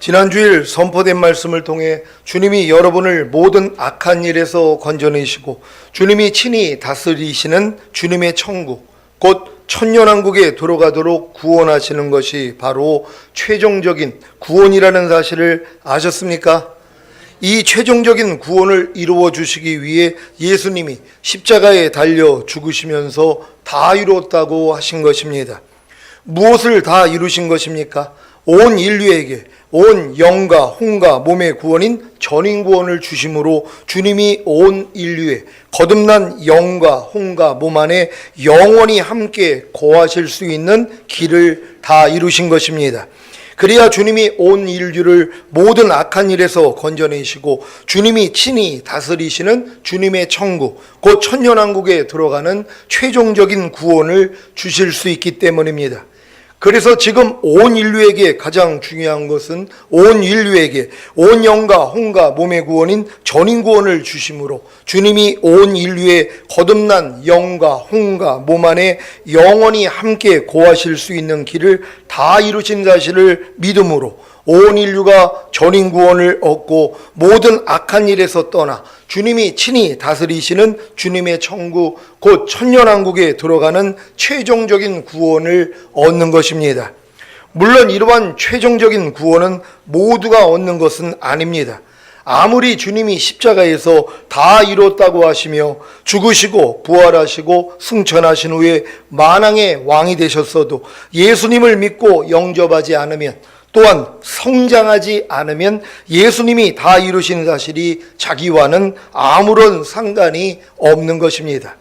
지난주일 선포된 말씀을 통해 주님이 여러분을 모든 악한 일에서 건져내시고 주님이 친히 다스리시는 주님의 천국, 곧 천년왕국에 들어가도록 구원하시는 것이 바로 최종적인 구원이라는 사실을 아셨습니까? 이 최종적인 구원을 이루어 주시기 위해 예수님이 십자가에 달려 죽으시면서 다 이루었다고 하신 것입니다. 무엇을 다 이루신 것입니까? 온 인류에게 온 영과 혼과 몸의 구원인 전인구원을 주심으로 주님이 온 인류에 거듭난 영과 혼과 몸 안에 영원히 함께 거하실 수 있는 길을 다 이루신 것입니다. 그래야 주님이 온 인류를 모든 악한 일에서 건져내시고 주님이 친히 다스리시는 주님의 천국, 곧 천년왕국에 들어가는 최종적인 구원을 주실 수 있기 때문입니다. 그래서 지금 온 인류에게 가장 중요한 것은 온 인류에게 온 영과 혼과 몸의 구원인 전인구원을 주심으로 주님이 온 인류의 거듭난 영과 혼과 몸 안에 영원히 함께 거하실 수 있는 길을 다 이루신 사실을 믿음으로 온 인류가 전인구원을 얻고 모든 악한 일에서 떠나 주님이 친히 다스리시는 주님의 천국, 곧 천년왕국에 들어가는 최종적인 구원을 얻는 것입니다. 물론 이러한 최종적인 구원은 모두가 얻는 것은 아닙니다. 아무리 주님이 십자가에서 다 이뤘다고 하시며 죽으시고 부활하시고 승천하신 후에 만왕의 왕이 되셨어도 예수님을 믿고 영접하지 않으면, 또한 성장하지 않으면 예수님이 다 이루신 사실이 자기와는 아무런 상관이 없는 것입니다.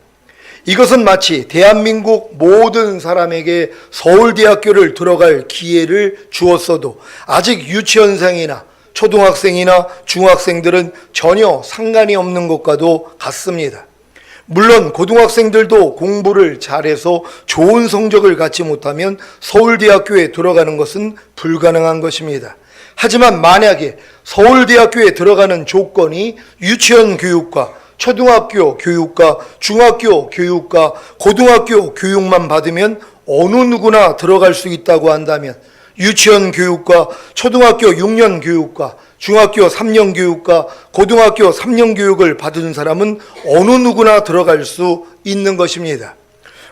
이것은 마치 대한민국 모든 사람에게 서울대학교를 들어갈 기회를 주었어도 아직 유치원생이나 초등학생이나 중학생들은 전혀 상관이 없는 것과도 같습니다. 물론 고등학생들도 공부를 잘해서 좋은 성적을 갖지 못하면 서울대학교에 들어가는 것은 불가능한 것입니다. 하지만 만약에 서울대학교에 들어가는 조건이 유치원 교육과 초등학교 교육과 중학교 교육과 고등학교 교육만 받으면 어느 누구나 들어갈 수 있다고 한다면 유치원 교육과 초등학교 6년 교육과 중학교 3년 교육과 고등학교 3년 교육을 받은 사람은 어느 누구나 들어갈 수 있는 것입니다.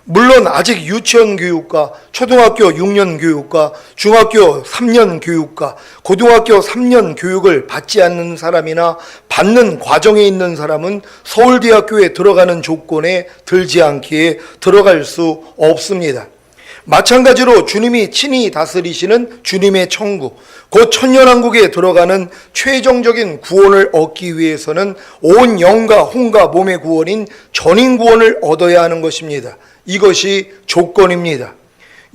물론 아직 유치원 교육과 초등학교 6년 교육과 중학교 3년 교육과 고등학교 3년 교육을 받지 않는 사람이나 받는 과정에 있는 사람은 서울대학교에 들어가는 조건에 들지 않기에 들어갈 수 없습니다. 마찬가지로 주님이 친히 다스리시는 주님의 천국, 곧 천년왕국에 들어가는 최종적인 구원을 얻기 위해서는 온 영과 혼과 몸의 구원인 전인구원을 얻어야 하는 것입니다. 이것이 조건입니다.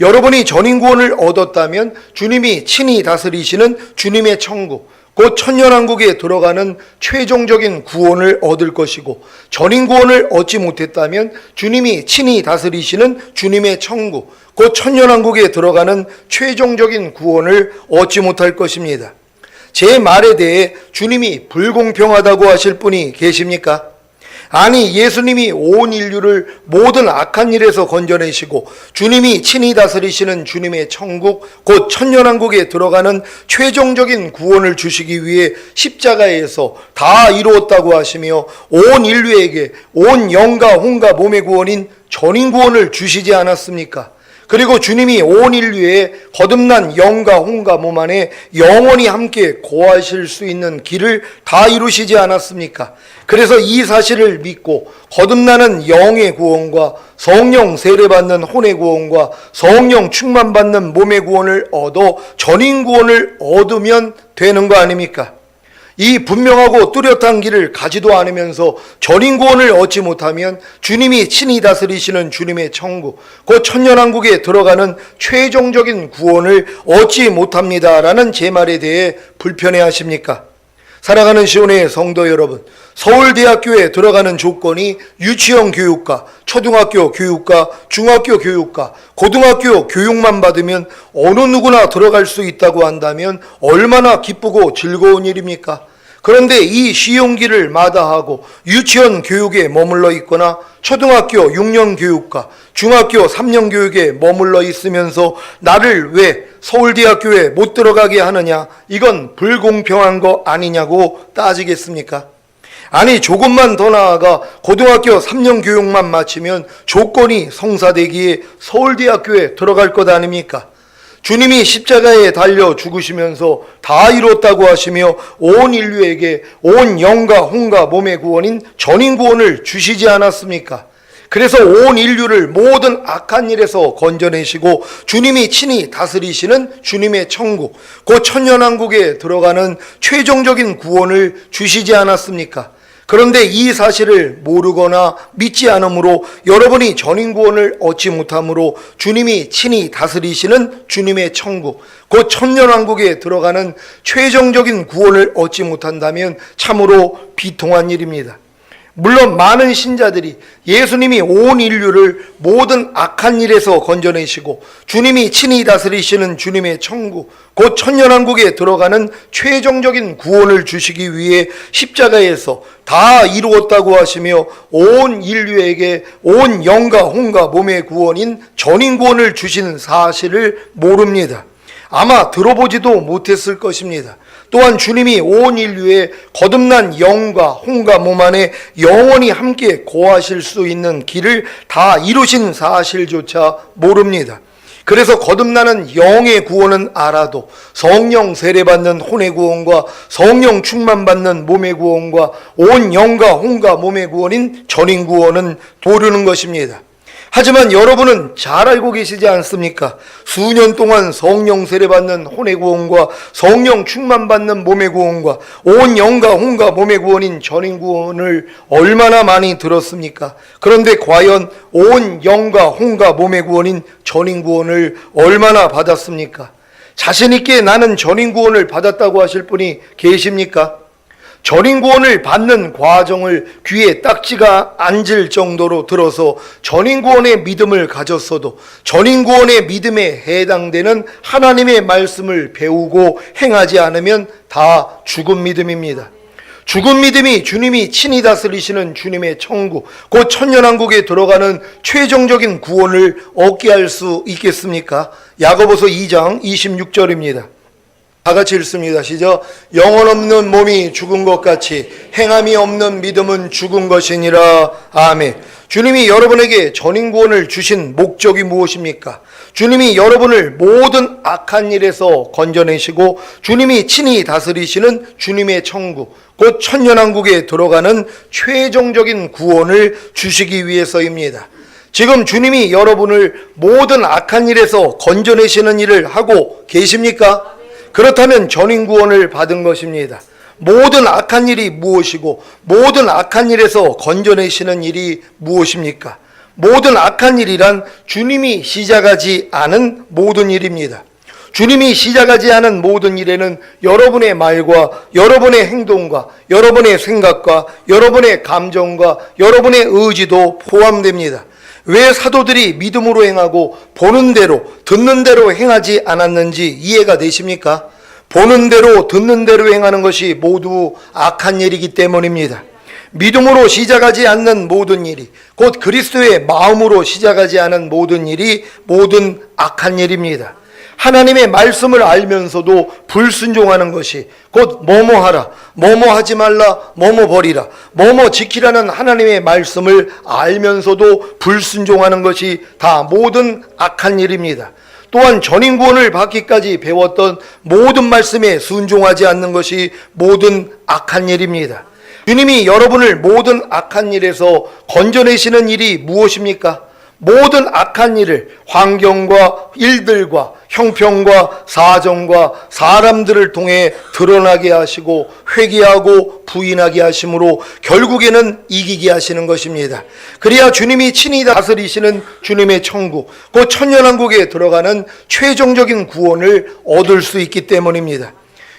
여러분이 전인구원을 얻었다면 주님이 친히 다스리시는 주님의 천국, 곧 천년왕국에 들어가는 최종적인 구원을 얻을 것이고, 전인구원을 얻지 못했다면 주님이 친히 다스리시는 주님의 천국, 곧 천년왕국에 들어가는 최종적인 구원을 얻지 못할 것입니다. 제 말에 대해 주님이 불공평하다고 하실 분이 계십니까? 아니, 예수님이 온 인류를 모든 악한 일에서 건져내시고 주님이 친히 다스리시는 주님의 천국, 곧 천년왕국에 들어가는 최종적인 구원을 주시기 위해 십자가에서 다 이루었다고 하시며 온 인류에게 온 영과 혼과 몸의 구원인 전인구원을 주시지 않았습니까? 그리고 주님이 온 인류의 거듭난 영과 혼과 몸 안에 영원히 함께 거하실 수 있는 길을 다 이루시지 않았습니까? 그래서 이 사실을 믿고 거듭나는 영의 구원과 성령 세례받는 혼의 구원과 성령 충만받는 몸의 구원을 얻어 전인 구원을 얻으면 되는 거 아닙니까? 이 분명하고 뚜렷한 길을 가지도 않으면서 전인구원을 얻지 못하면 주님이 친히 다스리시는 주님의 천국, 곧 천년왕국에 들어가는 최종적인 구원을 얻지 못합니다라는 제 말에 대해 불편해하십니까? 사랑하는 시온의 성도 여러분, 서울대학교에 들어가는 조건이 유치원 교육과 초등학교 교육과 중학교 교육과 고등학교 교육만 받으면 어느 누구나 들어갈 수 있다고 한다면 얼마나 기쁘고 즐거운 일입니까? 그런데 이 쉬운 길을 마다하고 유치원 교육에 머물러 있거나 초등학교 6년 교육과 중학교 3년 교육에 머물러 있으면서 나를 왜 서울대학교에 못 들어가게 하느냐? 이건 불공평한 거 아니냐고 따지겠습니까? 아니, 조금만 더 나아가 고등학교 3년 교육만 마치면 조건이 성사되기에 서울대학교에 들어갈 것 아닙니까? 주님이 십자가에 달려 죽으시면서 다 이뤘다고 하시며 온 인류에게 온 영과 혼과 몸의 구원인 전인구원을 주시지 않았습니까? 그래서 온 인류를 모든 악한 일에서 건져내시고 주님이 친히 다스리시는 주님의 천국, 곧 천년왕국에 들어가는 최종적인 구원을 주시지 않았습니까? 그런데 이 사실을 모르거나 믿지 않으므로 여러분이 전인구원을 얻지 못하므로 주님이 친히 다스리시는 주님의 천국, 곧 천년왕국에 들어가는 최종적인 구원을 얻지 못한다면 참으로 비통한 일입니다. 물론 많은 신자들이 예수님이 온 인류를 모든 악한 일에서 건져내시고 주님이 친히 다스리시는 주님의 천국, 곧 천년왕국에 들어가는 최종적인 구원을 주시기 위해 십자가에서 다 이루었다고 하시며 온 인류에게 온 영과 혼과 몸의 구원인 전인구원을 주신 사실을 모릅니다. 아마 들어보지도 못했을 것입니다. 또한 주님이 온 인류의 거듭난 영과 혼과 몸 안에 영원히 함께 거하실 수 있는 길을 다 이루신 사실조차 모릅니다. 그래서 거듭나는 영의 구원은 알아도 성령 세례받는 혼의 구원과 성령 충만받는 몸의 구원과 온 영과 혼과 몸의 구원인 전인 구원은 모르는 것입니다. 하지만 여러분은 잘 알고 계시지 않습니까? 수년 동안 성령 세례받는 혼의 구원과 성령 충만받는 몸의 구원과 온 영과 혼과 몸의 구원인 전인 구원을 얼마나 많이 들었습니까? 그런데 과연 온 영과 혼과 몸의 구원인 전인 구원을 얼마나 받았습니까? 자신 있게 나는 전인 구원을 받았다고 하실 분이 계십니까? 전인구원을 받는 과정을 귀에 딱지가 앉을 정도로 들어서 전인구원의 믿음을 가졌어도 전인구원의 믿음에 해당되는 하나님의 말씀을 배우고 행하지 않으면 다 죽은 믿음입니다. 죽은 믿음이 주님이 친히 다스리시는 주님의 천국, 곧 천년왕국에 들어가는 최종적인 구원을 얻게 할 수 있겠습니까? 야고보서 2장 26절입니다. 다 같이 읽습니다. 시작. 영혼 없는 몸이 죽은 것 같이 행함이 없는 믿음은 죽은 것이니라. 아멘. 주님이 여러분에게 전인구원을 주신 목적이 무엇입니까? 주님이 여러분을 모든 악한 일에서 건져내시고 주님이 친히 다스리시는 주님의 천국, 곧 천년왕국에 들어가는 최종적인 구원을 주시기 위해서입니다. 지금 주님이 여러분을 모든 악한 일에서 건져내시는 일을 하고 계십니까? 그렇다면 전인구원을 받은 것입니다. 모든 악한 일이 무엇이고 모든 악한 일에서 건져내시는 일이 무엇입니까? 모든 악한 일이란 주님이 시작하지 않은 모든 일입니다. 주님이 시작하지 않은 모든 일에는 여러분의 말과 여러분의 행동과 여러분의 생각과 여러분의 감정과 여러분의 의지도 포함됩니다. 왜 사도들이 믿음으로 행하고 보는 대로 듣는 대로 행하지 않았는지 이해가 되십니까? 보는 대로 듣는 대로 행하는 것이 모두 악한 일이기 때문입니다. 믿음으로 시작하지 않는 모든 일이, 곧 그리스도의 마음으로 시작하지 않은 모든 일이 모든 악한 일입니다. 하나님의 말씀을 알면서도 불순종하는 것이 곧 뭐뭐하라, 뭐뭐하지 말라, 뭐뭐 버리라, 뭐뭐 지키라는 하나님의 말씀을 알면서도 불순종하는 것이 다 모든 악한 일입니다. 또한 전인구원을 받기까지 배웠던 모든 말씀에 순종하지 않는 것이 모든 악한 일입니다. 주님이 여러분을 모든 악한 일에서 건져내시는 일이 무엇입니까? 모든 악한 일을 환경과 일들과 형평과 사정과 사람들을 통해 드러나게 하시고 회개하고 부인하게 하심으로 결국에는 이기게 하시는 것입니다. 그래야 주님이 친히 다스리시는 주님의 천국, 곧 천년왕국에 들어가는 최종적인 구원을 얻을 수 있기 때문입니다.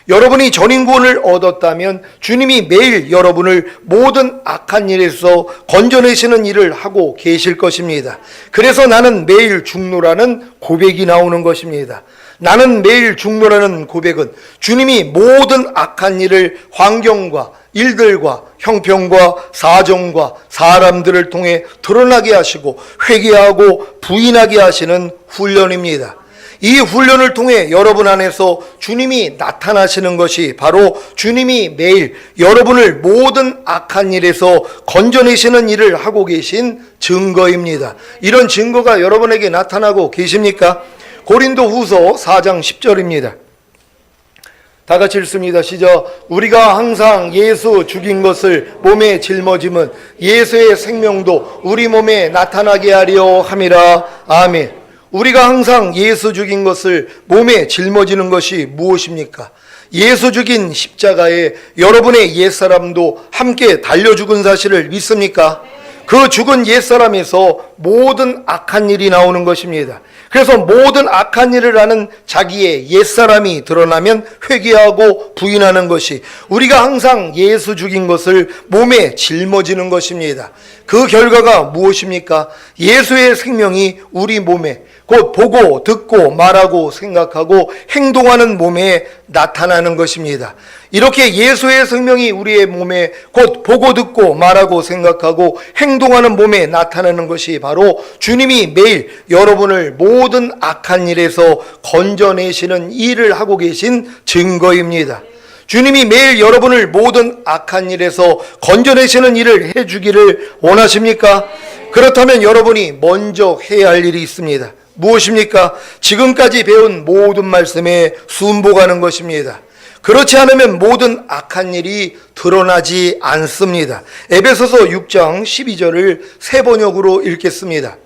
여러분이 전인구원을 얻었다면 주님이 매일 여러분을 모든 악한 일에서 건져내시는 일을 하고 계실 것입니다. 그래서 나는 매일 죽노라는 고백이 나오는 것입니다. 나는 매일 죽노라는 고백은 주님이 모든 악한 일을 환경과 일들과 형평과 사정과 사람들을 통해 드러나게 하시고 회개하고 부인하게 하시는 훈련입니다. 이 훈련을 통해 여러분 안에서 주님이 나타나시는 것이 바로 주님이 매일 여러분을 모든 악한 일에서 건져내시는 일을 하고 계신 증거입니다. 이런 증거가 여러분에게 나타나고 계십니까? 고린도 후서 4장 10절입니다. 다 같이 읽습니다. 시작. 우리가 항상 예수 죽인 것을 몸에 짊어짐은 예수의 생명도 우리 몸에 나타나게 하려 함이라. 아멘. 우리가 항상 예수 죽인 것을 몸에 짊어지는 것이 무엇입니까? 예수 죽인 십자가에 여러분의 옛사람도 함께 달려 죽은 사실을 믿습니까? 그 죽은 옛사람에서 모든 악한 일이 나오는 것입니다. 그래서 모든 악한 일을 하는 자기의 옛사람이 드러나면 회개하고 부인하는 것이 우리가 항상 예수 죽인 것을 몸에 짊어지는 것입니다. 그 결과가 무엇입니까? 예수의 생명이 우리 몸에 곧 보고 듣고 말하고 생각하고 행동하는 몸에 나타나는 것입니다. 이렇게 예수의 생명이 우리의 몸에 곧 보고 듣고 말하고 생각하고 행동하는 몸에 나타나는 것이 바로 주님이 매일 여러분을 모든 악한 일에서 건져내시는 일을 하고 계신 증거입니다. 주님이 매일 여러분을 모든 악한 일에서 건져내시는 일을 해주기를 원하십니까? 그렇다면 여러분이 먼저 해야 할 일이 있습니다. 무엇입니까? 지금까지 배운 모든 말씀에 순복하는 것입니다. 그렇지 않으면 모든 악한 일이 드러나지 않습니다. 에베소서 6장 12절을 세 번역으로 읽겠습니다.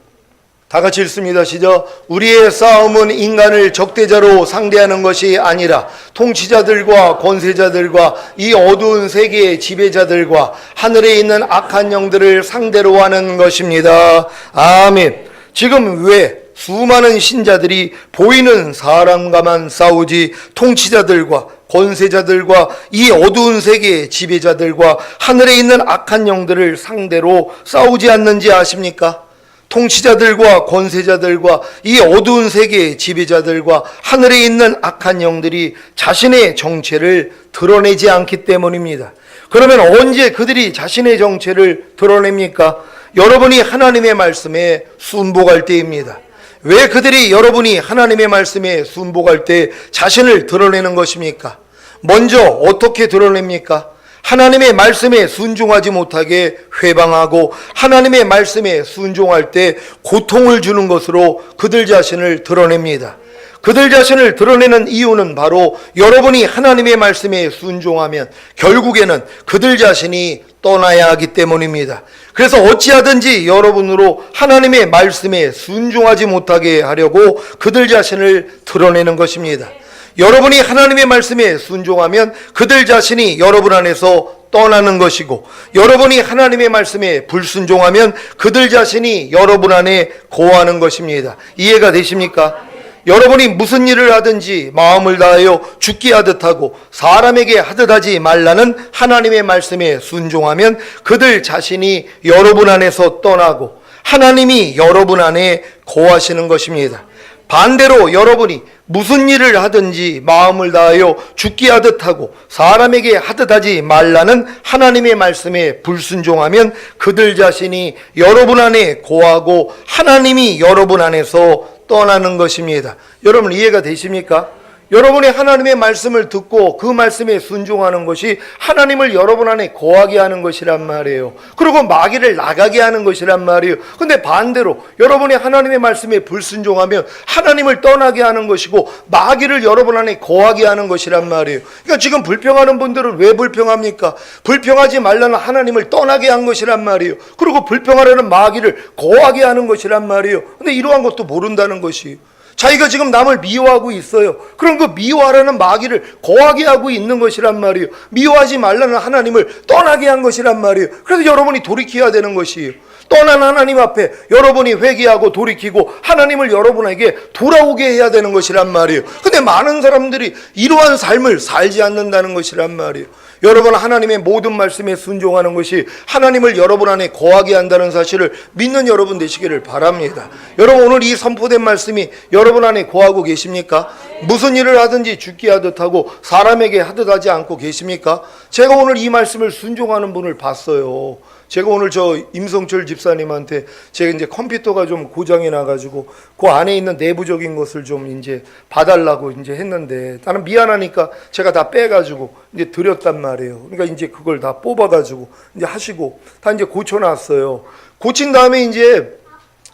다 같이 읽습니다. 시작. 우리의 싸움은 인간을 적대자로 상대하는 것이 아니라 통치자들과 권세자들과 이 어두운 세계의 지배자들과 하늘에 있는 악한 영들을 상대로 하는 것입니다. 아멘. 지금 왜 수많은 신자들이 보이는 사람과만 싸우지 통치자들과 권세자들과 이 어두운 세계의 지배자들과 하늘에 있는 악한 영들을 상대로 싸우지 않는지 아십니까? 통치자들과 권세자들과 이 어두운 세계의 지배자들과 하늘에 있는 악한 영들이 자신의 정체를 드러내지 않기 때문입니다. 그러면 언제 그들이 자신의 정체를 드러냅니까? 여러분이 하나님의 말씀에 순복할 때입니다. 왜 그들이 여러분이 하나님의 말씀에 순복할 때 자신을 드러내는 것입니까? 먼저 어떻게 드러냅니까? 하나님의 말씀에 순종하지 못하게 회방하고 하나님의 말씀에 순종할 때 고통을 주는 것으로 그들 자신을 드러냅니다. 그들 자신을 드러내는 이유는 바로 여러분이 하나님의 말씀에 순종하면 결국에는 그들 자신이 떠나야 하기 때문입니다. 그래서 어찌하든지 여러분으로 하나님의 말씀에 순종하지 못하게 하려고 그들 자신을 드러내는 것입니다. 여러분이 하나님의 말씀에 순종하면 그들 자신이 여러분 안에서 떠나는 것이고, 여러분이 하나님의 말씀에 불순종하면 그들 자신이 여러분 안에 거하는 것입니다. 이해가 되십니까? 여러분이 무슨 일을 하든지 마음을 다하여 죽게 하듯 하고 사람에게 하듯 하지 말라는 하나님의 말씀에 순종하면 그들 자신이 여러분 안에서 떠나고 하나님이 여러분 안에 거하시는 것입니다. 반대로 여러분이 무슨 일을 하든지 마음을 다하여 죽게 하듯 하고 사람에게 하듯 하지 말라는 하나님의 말씀에 불순종하면 그들 자신이 여러분 안에 거하고 하나님이 여러분 안에서 떠나는 것입니다. 여러분 이해가 되십니까? 여러분이 하나님의 말씀을 듣고 그 말씀에 순종하는 것이 하나님을 여러분 안에 거하게 하는 것이란 말이에요. 그리고 마귀를 나가게 하는 것이란 말이에요. 근데 반대로 여러분이 하나님의 말씀에 불순종하면 하나님을 떠나게 하는 것이고 마귀를 여러분 안에 거하게 하는 것이란 말이에요. 그러니까 지금 불평하는 분들은 왜 불평합니까? 불평하지 말라는 하나님을 떠나게 한 것이란 말이에요. 그리고 불평하려는 마귀를 거하게 하는 것이란 말이에요. 근데 이러한 것도 모른다는 것이에요. 자기가 지금 남을 미워하고 있어요. 그럼 그 미워하라는 마귀를 거하게 하고 있는 것이란 말이에요. 미워하지 말라는 하나님을 떠나게 한 것이란 말이에요. 그래서 여러분이 돌이켜야 되는 것이에요. 떠난 하나님 앞에 여러분이 회개하고 돌이키고 하나님을 여러분에게 돌아오게 해야 되는 것이란 말이에요. 근데 많은 사람들이 이러한 삶을 살지 않는다는 것이란 말이에요. 여러분 하나님의 모든 말씀에 순종하는 것이 하나님을 여러분 안에 거하게 한다는 사실을 믿는 여러분 되시기를 바랍니다. 여러분 오늘 이 선포된 말씀이 여러분 안에 거하고 계십니까? 무슨 일을 하든지 죽게 하듯 하고 사람에게 하듯 하지 않고 계십니까? 제가 오늘 이 말씀을 순종하는 분을 봤어요. 제가 오늘 저 임성철 집사 집사님한테 제가 이제 컴퓨터가 좀 고장이 나가지고 그 안에 있는 내부적인 것을 좀 이제 봐달라고 이제 했는데 나는 미안하니까 제가 다 빼가지고 이제 드렸단 말이에요. 그러니까 이제 그걸 다 뽑아가지고 이제 하시고 다 이제 고쳐놨어요. 고친 다음에 이제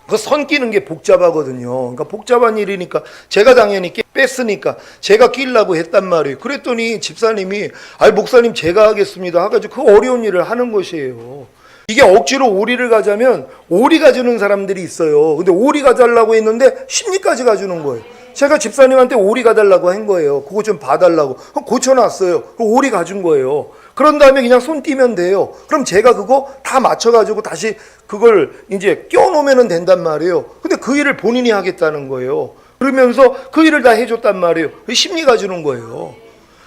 그 선 끼는 게 복잡하거든요. 그러니까 복잡한 일이니까 제가 당연히 뺐으니까 제가 끼려고 했단 말이에요. 그랬더니 집사님이 아이 목사님 제가 하겠습니다 해가지고 그 어려운 일을 하는 것이에요. 이게 억지로 오리를 가자면 오리 가주는 사람들이 있어요. 근데 오리 가달라고 했는데 심리까지 가주는 거예요. 제가 집사님한테 오리 가달라고 한 거예요. 그거 좀 봐달라고. 그럼 고쳐놨어요. 오리 가준 거예요. 그런 다음에 그냥 손 띄면 돼요. 그럼 제가 그거 다 맞춰가지고 다시 그걸 이제 껴놓으면 된단 말이에요. 근데 그 일을 본인이 하겠다는 거예요. 그러면서 그 일을 다 해줬단 말이에요. 심리가 주는 거예요.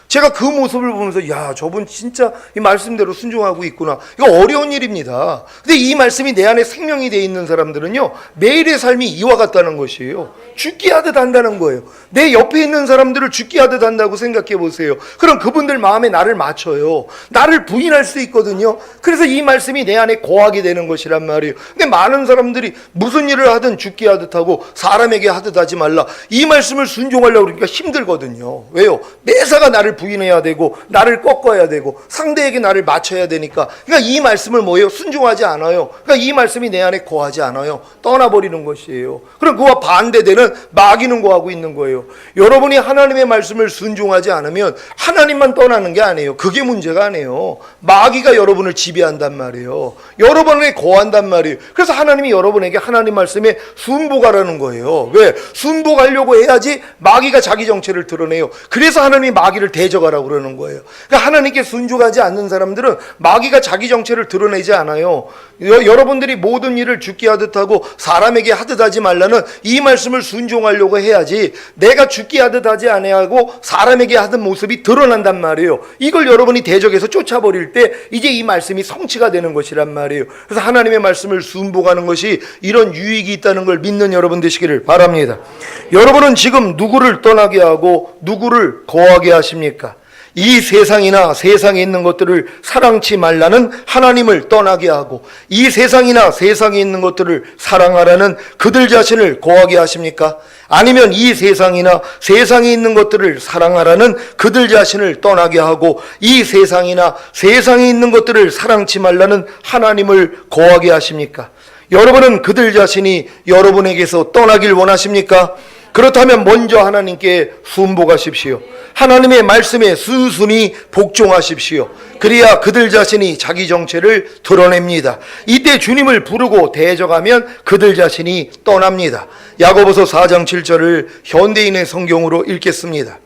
제가 그 모습을 보면서 야 저분 진짜 이 말씀대로 순종하고 있구나. 이거 어려운 일입니다. 근데 이 말씀이 내 안에 생명이 돼 있는 사람들은요 매일의 삶이 이와 같다는 것이에요. 죽게 하듯 한다는 거예요. 내 옆에 있는 사람들을 죽게 하듯 한다고 생각해 보세요. 그럼 그분들 마음에 나를 맞춰요. 나를 부인할 수 있거든요. 그래서 이 말씀이 내 안에 거하게 되는 것이란 말이에요. 근데 많은 사람들이 무슨 일을 하든 죽게 하듯 하고 사람에게 하듯 하지 말라. 이 말씀을 순종하려고 그러니까 힘들거든요. 왜요? 매사가 나를 부인해야 되고 나를 꺾어야 되고 상대에게 나를 맞춰야 되니까 그러니까 이 말씀을 뭐예요? 순종하지 않아요. 그러니까 이 말씀이 내 안에 거하지 않아요. 떠나버리는 것이에요. 그럼 그와 반대되는 마귀는 거하고 있는 거예요. 여러분이 하나님의 말씀을 순종하지 않으면 하나님만 떠나는 게 아니에요. 그게 문제가 아니에요. 마귀가 여러분을 지배한단 말이에요. 여러분에게 거한단 말이에요. 그래서 하나님이 여러분에게 하나님 말씀에 순복하라는 거예요. 왜? 순복하려고 해야지 마귀가 자기 정체를 드러내요. 그래서 하나님이 마귀를 대적하라고 그러는 거예요. 그러니까 하나님께 순종하지 않는 사람들은 마귀가 자기 정체를 드러내지 않아요. 여러분들이 모든 일을 죽게 하듯 하고 사람에게 하듯 하지 말라는 이 말씀을 순종하려고 해야지 내가 죽게 하듯 하지 아니하고 사람에게 하던 모습이 드러난단 말이에요. 이걸 여러분이 대적해서 쫓아버릴 때 이제 이 말씀이 성취가 되는 것이란 말이에요. 그래서 하나님의 말씀을 순복하는 것이 이런 유익이 있다는 걸 믿는 여러분 되시기를 바랍니다. 여러분은 지금 누구를 떠나게 하고 누구를 거하게 하십니까? 이 세상이나 세상에 있는 것들을 사랑치 말라는 하나님을 떠나게 하고 이 세상이나 세상에 있는 것들을 사랑하라는 그들 자신을 거하게 하십니까? 아니면 이 세상이나 세상에 있는 것들을 사랑하라는 그들 자신을 떠나게 하고 이 세상이나 세상에 있는 것들을 사랑치 말라는 하나님을 거하게 하십니까? 여러분은 그들 자신이 여러분에게서 떠나길 원하십니까? 그렇다면 먼저 하나님께 순복하십시오. 하나님의 말씀에 순순히 복종하십시오. 그래야 그들 자신이 자기 정체를 드러냅니다. 이때 주님을 부르고 대적하면 그들 자신이 떠납니다. 야고보서 4장 7절을 현대인의 성경으로 읽겠습니다.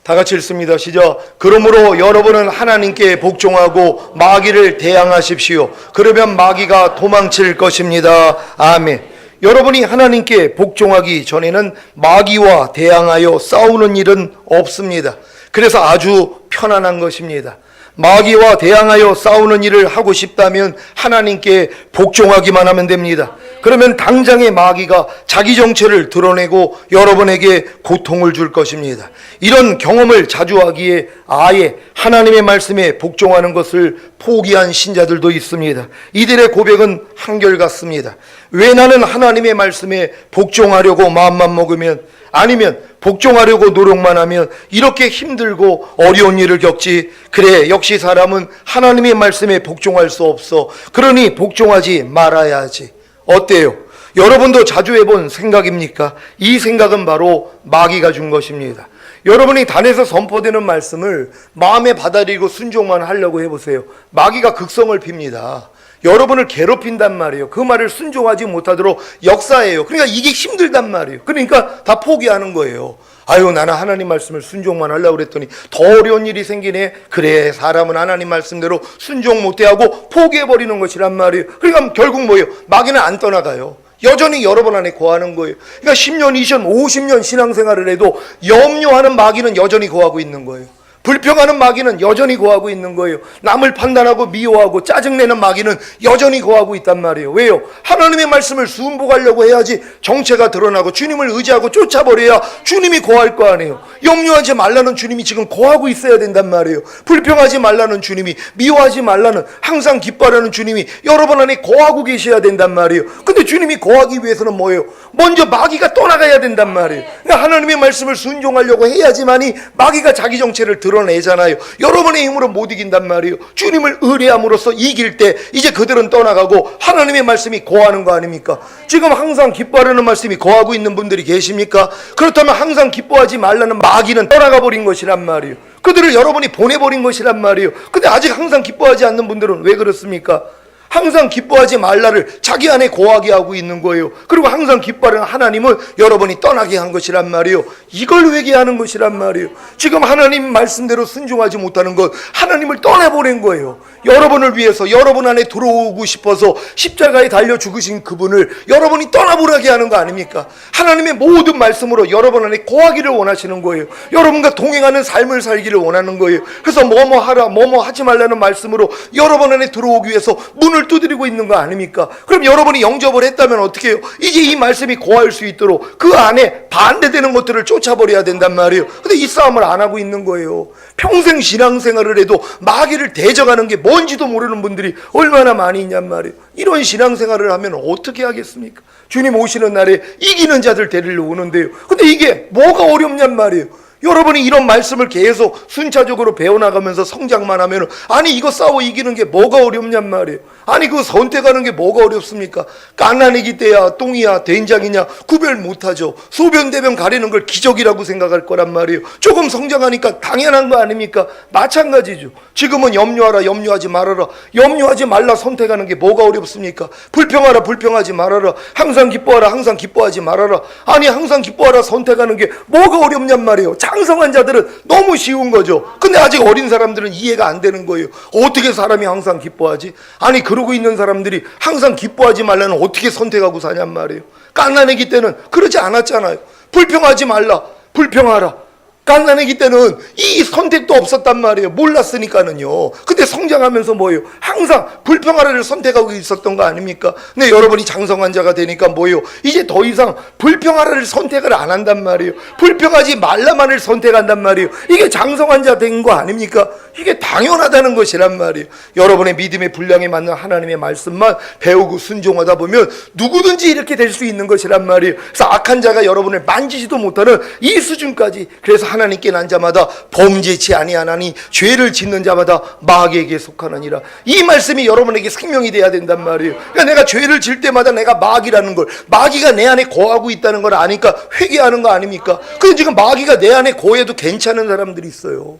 다 같이 읽습니다. 시작. 그러므로 여러분은 하나님께 복종하고 마귀를 대항하십시오. 그러면 마귀가 도망칠 것입니다. 아멘. 여러분이 하나님께 복종하기 전에는 마귀와 대항하여 싸우는 일은 없습니다. 그래서 아주 편안한 것입니다. 마귀와 대항하여 싸우는 일을 하고 싶다면 하나님께 복종하기만 하면 됩니다. 그러면 당장의 마귀가 자기 정체를 드러내고 여러분에게 고통을 줄 것입니다. 이런 경험을 자주 하기에 아예 하나님의 말씀에 복종하는 것을 포기한 신자들도 있습니다. 이들의 고백은 한결같습니다. 왜 나는 하나님의 말씀에 복종하려고 마음만 먹으면 아니면 복종하려고 노력만 하면 이렇게 힘들고 어려운 일을 겪지? 그래, 역시 사람은 하나님의 말씀에 복종할 수 없어. 그러니 복종하지 말아야 하지. 어때요? 여러분도 자주 해본 생각입니까? 이 생각은 바로 마귀가 준 것입니다. 여러분이 단에서 선포되는 말씀을 마음에 받아들이고 순종만 하려고 해보세요. 마귀가 극성을 핍니다. 여러분을 괴롭힌단 말이에요. 그 말을 순종하지 못하도록 역사해요. 그러니까 이게 힘들단 말이에요. 그러니까 다 포기하는 거예요. 아유, 나는 하나님 말씀을 순종만 하려고 그랬더니 더 어려운 일이 생기네. 그래, 사람은 하나님 말씀대로 순종 못해 하고 포기해버리는 것이란 말이에요. 그러니까 결국 뭐예요? 마귀는 안 떠나가요. 여전히 여러분 안에 거하는 거예요. 그러니까 10년, 20년, 50년 신앙생활을 해도 염려하는 마귀는 여전히 거하고 있는 거예요. 불평하는 마귀는 여전히 거하고 있는 거예요. 남을 판단하고 미워하고 짜증내는 마귀는 여전히 거하고 있단 말이에요. 왜요? 하나님의 말씀을 순복하려고 해야지 정체가 드러나고 주님을 의지하고 쫓아버려야 주님이 거할 거 아니에요. 염려하지 말라는 주님이 지금 거하고 있어야 된단 말이에요. 불평하지 말라는 주님이, 미워하지 말라는, 항상 기뻐하라는 주님이 여러분 안에 거하고 계셔야 된단 말이에요. 근데 주님이 거하기 위해서는 뭐예요? 먼저 마귀가 떠나가야 된단 말이에요. 그러니까 하나님의 말씀을 순종하려고 해야지만이 마귀가 자기 정체를 드러내잖아요. 여러분의 힘으로 못 이긴단 말이에요. 주님을 의뢰함으로써 이길 때 이제 그들은 떠나가고 하나님의 말씀이 거하는 거 아닙니까? 지금 항상 기뻐하라는 말씀이 거하고 있는 분들이 계십니까? 그렇다면 항상 기뻐하지 말라는 마귀는 떠나가 버린 것이란 말이에요. 그들을 여러분이 보내버린 것이란 말이에요. 근데 아직 항상 기뻐하지 않는 분들은 왜 그렇습니까? 항상 기뻐하지 말라를 자기 안에 거하게 하고 있는 거예요. 그리고 항상 기뻐하는 하나님을 여러분이 떠나게 한 것이란 말이에요. 이걸 회개하는 것이란 말이에요. 지금 하나님 말씀대로 순종하지 못하는 것, 하나님을 떠나보낸 거예요. 여러분을 위해서 여러분 안에 들어오고 싶어서 십자가에 달려 죽으신 그분을 여러분이 떠나보라게 하는 거 아닙니까? 하나님의 모든 말씀으로 여러분 안에 거하기를 원하시는 거예요. 여러분과 동행하는 삶을 살기를 원하는 거예요. 그래서 뭐뭐 하라, 뭐뭐 하지 말라는 말씀으로 여러분 안에 들어오기 위해서 문을 두드리고 있는 거 아닙니까? 그럼 여러분이 영접을 했다면 어떻게 해요? 이제 이 말씀이 거할 수 있도록 그 안에 반대되는 것들을 쫓아버려야 된단 말이에요. 근데 이 싸움을 안 하고 있는 거예요. 평생 신앙생활을 해도 마귀를 대적하는 게 뭔지도 모르는 분들이 얼마나 많이 있냔 말이에요. 이런 신앙생활을 하면 어떻게 하겠습니까? 주님 오시는 날에 이기는 자들 데리러 오는데요. 근데 이게 뭐가 어렵냔 말이에요. 여러분이 이런 말씀을 계속 순차적으로 배워나가면서 성장만 하면 아니 이거 싸워 이기는 게 뭐가 어렵냔 말이에요. 아니 그거 선택하는 게 뭐가 어렵습니까? 깐난애기 때야 똥이야 된장이냐 구별 못하죠. 소변대변 가리는 걸 기적이라고 생각할 거란 말이에요. 조금 성장하니까 당연한 거 아닙니까? 마찬가지죠. 지금은 염려하라 염려하지 말아라. 염려하지 말라 선택하는 게 뭐가 어렵습니까? 불평하라 불평하지 말아라. 항상 기뻐하라 항상 기뻐하지 말아라. 아니 항상 기뻐하라 선택하는 게 뭐가 어렵냔 말이에요. 장성한 자들은 너무 쉬운 거죠. 근데 아직 어린 사람들은 이해가 안 되는 거예요. 어떻게 사람이 항상 기뻐하지? 아니 그러고 있는 사람들이 항상 기뻐하지 말라는 어떻게 선택하고 사냔 말이에요. 깐난애기 때는 그러지 않았잖아요. 불평하지 말라 불평하라. 깐난애기 때는 이 선택도 없었단 말이에요. 몰랐으니까는요. 근데 성장하면서 뭐예요? 항상 불평하라를 선택하고 있었던 거 아닙니까? 근데 여러분이 장성한 자가 되니까 뭐예요? 이제 더 이상 불평하라를 선택을 안 한단 말이에요. 불평하지 말라만을 선택한단 말이에요. 이게 장성한 자 된 거 아닙니까? 이게 당연하다는 것이란 말이에요. 여러분의 믿음의 분량에 맞는 하나님의 말씀만 배우고 순종하다 보면 누구든지 이렇게 될 수 있는 것이란 말이에요. 그래서 악한 자가 여러분을 만지지도 못하는 이 수준까지. 그래서 하나님께 난 자마다 범죄치 아니하나니 죄를 짓는 자마다 마귀에게 속하느니라. 이 말씀이 여러분에게 생명이 돼야 된단 말이에요. 그러니까 내가 죄를 질 때마다 내가 마귀라는 걸, 마귀가 내 안에 거하고 있다는 걸 아니까 회개하는 거 아닙니까? 근데 지금 마귀가 내 안에 거해도 괜찮은 사람들이 있어요.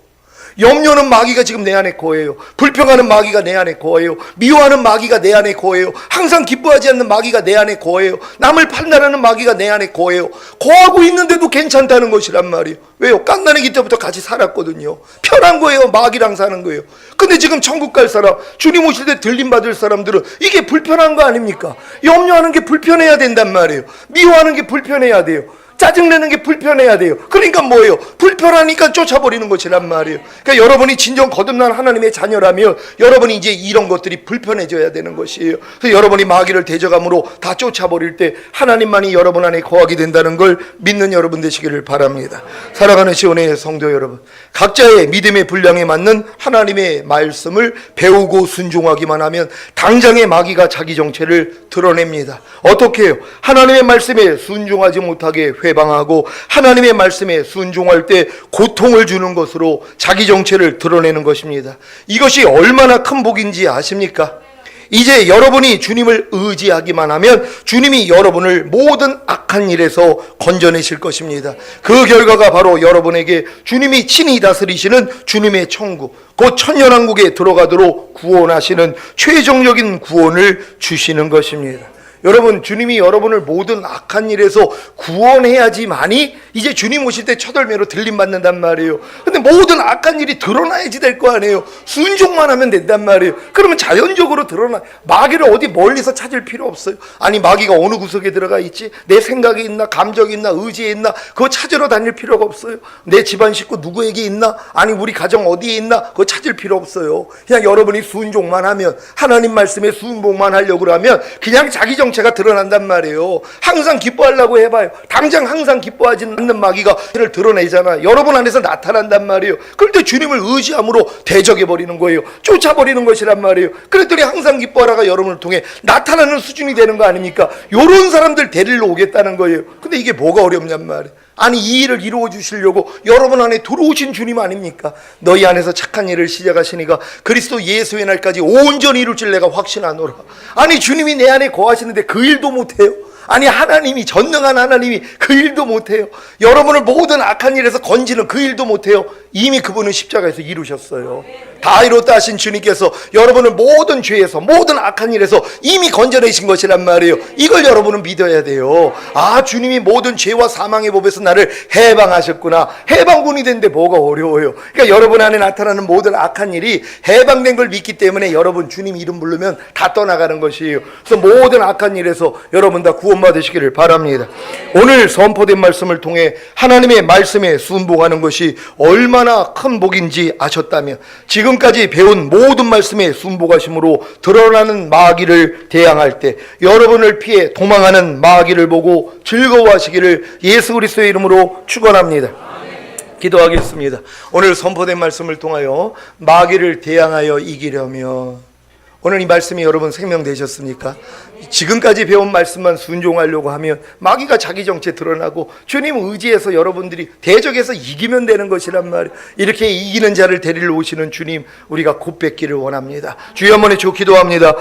염려는 마귀가 지금 내 안에 거해요. 불평하는 마귀가 내 안에 거해요. 미워하는 마귀가 내 안에 거해요. 항상 기뻐하지 않는 마귀가 내 안에 거해요. 남을 판단하는 마귀가 내 안에 거해요. 거하고 있는데도 괜찮다는 것이란 말이에요. 왜요? 깐난애기 때부터 같이 살았거든요. 편한 거예요. 마귀랑 사는 거예요. 근데 지금 천국 갈 사람, 주님 오실 때 들림 받을 사람들은 이게 불편한 거 아닙니까? 염려하는 게 불편해야 된단 말이에요. 미워하는 게 불편해야 돼요. 짜증내는 게 불편해야 돼요. 그러니까 뭐예요? 불편하니까 쫓아버리는 것이란 말이에요. 그러니까 여러분이 진정 거듭난 하나님의 자녀라면 여러분이 이제 이런 것들이 불편해져야 되는 것이에요. 그래서 여러분이 마귀를 대적함으로 다 쫓아버릴 때 하나님만이 여러분 안에 거하게 된다는 걸 믿는 여러분 되시기를 바랍니다. 사랑하는 시온의 성도 여러분, 각자의 믿음의 분량에 맞는 하나님의 말씀을 배우고 순종하기만 하면 당장의 마귀가 자기 정체를 드러냅니다. 어떻게 해요? 하나님의 말씀에 순종하지 못하게 회방하고 하나님의 말씀에 순종할 때 고통을 주는 것으로 자기 정체를 드러내는 것입니다. 이것이 얼마나 큰 복인지 아십니까? 이제 여러분이 주님을 의지하기만 하면 주님이 여러분을 모든 악한 일에서 건져내실 것입니다. 그 결과가 바로 여러분에게 주님이 친히 다스리시는 주님의 천국, 곧 천년왕국에 들어가도록 구원하시는 최종적인 구원을 주시는 것입니다. 여러분, 주님이 여러분을 모든 악한 일에서 구원해야지만이 이제 주님 오실 때 첫 열매로 들림받는단 말이에요. 근데 모든 악한 일이 드러나야지 될 거 아니에요. 순종만 하면 된단 말이에요. 그러면 자연적으로 드러나. 마귀를 어디 멀리서 찾을 필요 없어요. 아니, 마귀가 어느 구석에 들어가 있지? 내 생각에 있나? 감정에 있나? 의지에 있나? 그거 찾으러 다닐 필요가 없어요. 내 집안 식구 누구에게 있나? 아니, 우리 가정 어디에 있나? 그거 찾을 필요 없어요. 그냥 여러분이 순종만 하면, 하나님 말씀에 순종만 하려고 하면 그냥 자기 정체가 드러난단 말이에요. 항상 기뻐하려고 해봐요. 당장 항상 기뻐하지 않는 마귀가 그를 드러내잖아. 여러분 안에서 나타난단 말이에요. 그럴 때 주님을 의지함으로 대적해버리는 거예요. 쫓아버리는 것이란 말이에요. 그랬더니 항상 기뻐하라가 여러분을 통해 나타나는 수준이 되는 거 아닙니까? 요런 사람들 데리러 오겠다는 거예요. 근데 이게 뭐가 어렵냔 말이에요. 아니, 이 일을 이루어 주시려고 여러분 안에 들어오신 주님 아닙니까? 너희 안에서 착한 일을 시작하시니까 그리스도 예수의 날까지 온전히 이룰 줄 내가 확신하노라. 아니, 주님이 내 안에 거하시는데 그 일도 못해요? 아니, 하나님이, 전능한 하나님이 그 일도 못해요? 여러분을 모든 악한 일에서 건지는 그 일도 못해요? 이미 그분은 십자가에서 이루셨어요. 다 이뤘다 하신 주님께서 여러분을 모든 죄에서, 모든 악한 일에서 이미 건져내신 것이란 말이에요. 이걸 여러분은 믿어야 돼요. 아, 주님이 모든 죄와 사망의 법에서 나를 해방하셨구나. 해방군이 된데 뭐가 어려워요? 그러니까 여러분 안에 나타나는 모든 악한 일이 해방된 걸 믿기 때문에 여러분 주님 이름 부르면 다 떠나가는 것이에요. 그래서 모든 악한 일에서 여러분 다 구원받으시기를 바랍니다. 오늘 선포된 말씀을 통해 하나님의 말씀에 순복하는 것이 얼마나 큰 복인지 아셨다면 지금까지 배운 모든 말씀에 순복하심으로 드러나는 마귀를 대항할 때 여러분을 피해 도망하는 마귀를 보고 즐거워하시기를 예수 그리스도의 이름으로 축원합니다. 기도하겠습니다. 오늘 선포된 말씀을 통하여 마귀를 대항하여 이기려면 오늘 이 말씀이 여러분 생명되셨습니까? 지금까지 배운 말씀만 순종하려고 하면 마귀가 자기 정체 드러나고 주님 의지해서 여러분들이 대적해서 이기면 되는 것이란 말이에요. 이렇게 이기는 자를 데리러 오시는 주님 우리가 곧 뵙기를 원합니다. 주여 한번 주 기도합니다.